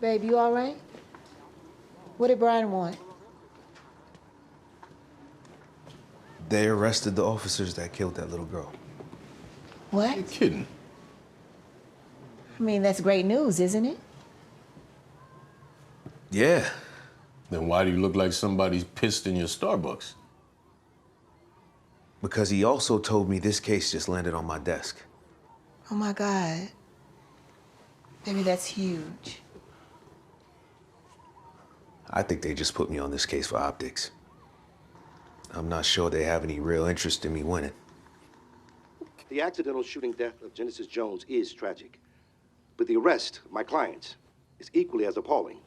Babe, you all right? What did Brian want? They arrested the officers that killed that little girl. What? You're kidding. I mean, that's great news, isn't it? Yeah. Then why do you look like somebody's pissed in your Starbucks? Because he also told me this case just landed on my desk. Oh my God. Baby, that's huge. I think they just put me on this case for optics. I'm not sure they have any real interest in me winning. The accidental shooting death of Genesis Jones is tragic. But the arrest of my clients is equally as appalling.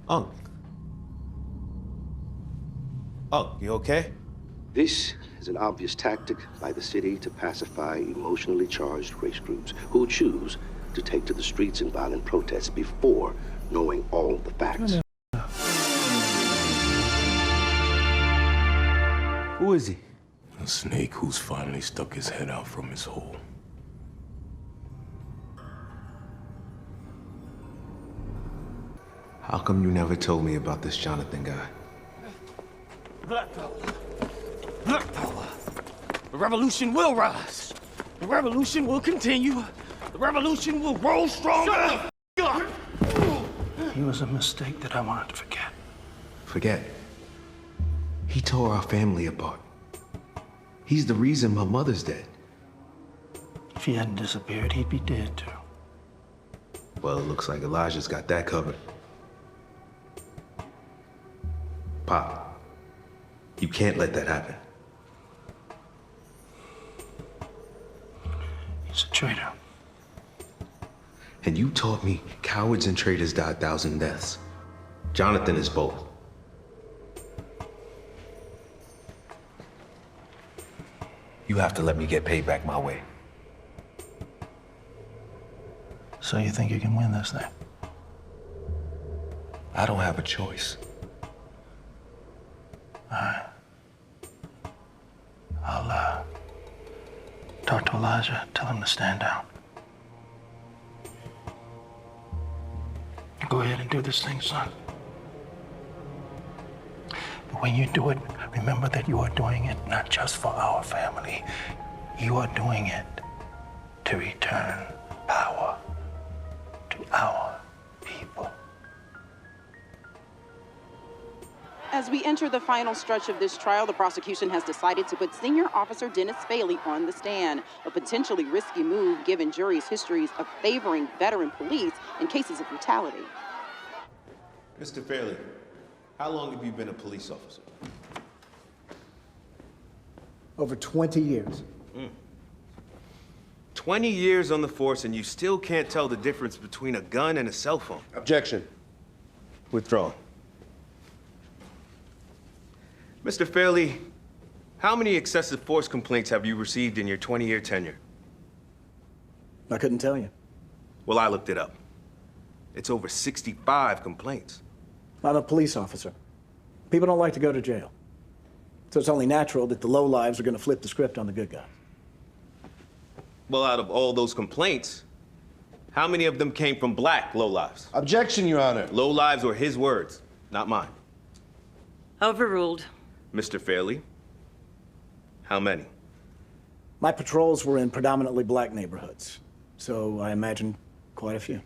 Unc, you okay? This is an obvious tactic by the city to pacify emotionally charged race groups who choose to take to the streets in violent protests before knowing all the facts. Who is he? A snake who's finally stuck his head out from his hole. How come you never told me about this Jonathan guy? Black power. Black power. The revolution will rise. The revolution will continue. The revolution will grow stronger. Shut up! He was a mistake that I wanted to forget. Forget. He tore our family apart. He's the reason my mother's dead. If he hadn't disappeared, he'd be dead too. Well, it looks like Elijah's got that covered. Pop, you can't let that happen. He's a traitor. And you taught me cowards and traitors die 1,000 deaths. Jonathan is both. You have to let me get paid back my way. So you think you can win this thing? I don't have a choice. All right. I'll talk to Elijah, tell him to stand down. Go ahead and do this thing, son. But when you do it, remember that you are doing it not just for our family. You are doing it to return power to our people. As we enter the final stretch of this trial, the prosecution has decided to put Senior Officer Dennis Faley on the stand, a potentially risky move given juries' histories of favoring veteran police in cases of brutality. Mr. Fairley, how long have you been a police officer? Over 20 years. 20 years on the force and you still can't tell the difference between a gun and a cell phone. Objection. Withdrawn. Mr. Fairley, how many excessive force complaints have you received in your 20-year tenure? I couldn't tell you. Well, I looked it up. It's over 65 complaints. I'm a police officer. People don't like to go to jail. So it's only natural that the lowlives are going to flip the script on the good guys. Well, out of all those complaints, how many of them came from black lowlives? Objection, Your Honor. Lowlives were his words, not mine. Overruled. Mr. Fairley, how many? My patrols were in predominantly black neighborhoods, so I imagine quite a few.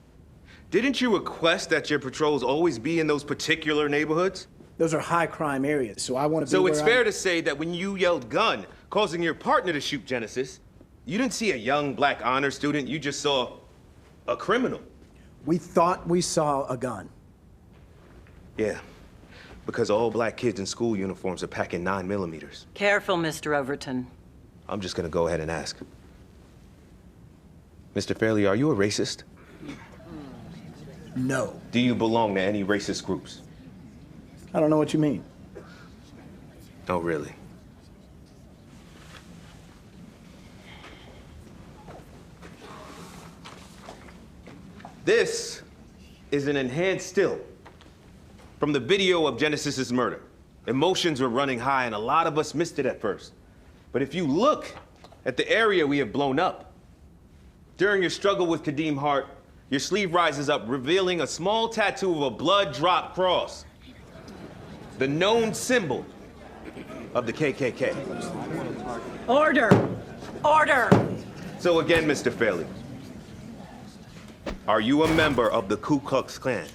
Didn't you request that your patrols always be in those particular neighborhoods? Those are high crime areas, so I want to be So it's fair to say that when you yelled gun, causing your partner to shoot Genesis, you didn't see a young black honor student, you just saw a criminal. We thought we saw a gun. Yeah, because all black kids in school uniforms are packing 9mm. Careful, Mr. Overton. I'm just gonna go ahead and ask. Mr. Fairley, are you a racist? No. Do you belong to any racist groups? I don't know what you mean. Oh, really? This is an enhanced still from the video of Genesis's murder. Emotions were running high, and a lot of us missed it at first. But if you look at the area we have blown up, During your struggle with Kadeem Hart, your sleeve rises up, revealing a small tattoo of a blood drop cross. The known symbol of the KKK. Order! Order! So again, Mr. Fairley, are you a member of the Ku Klux Klan?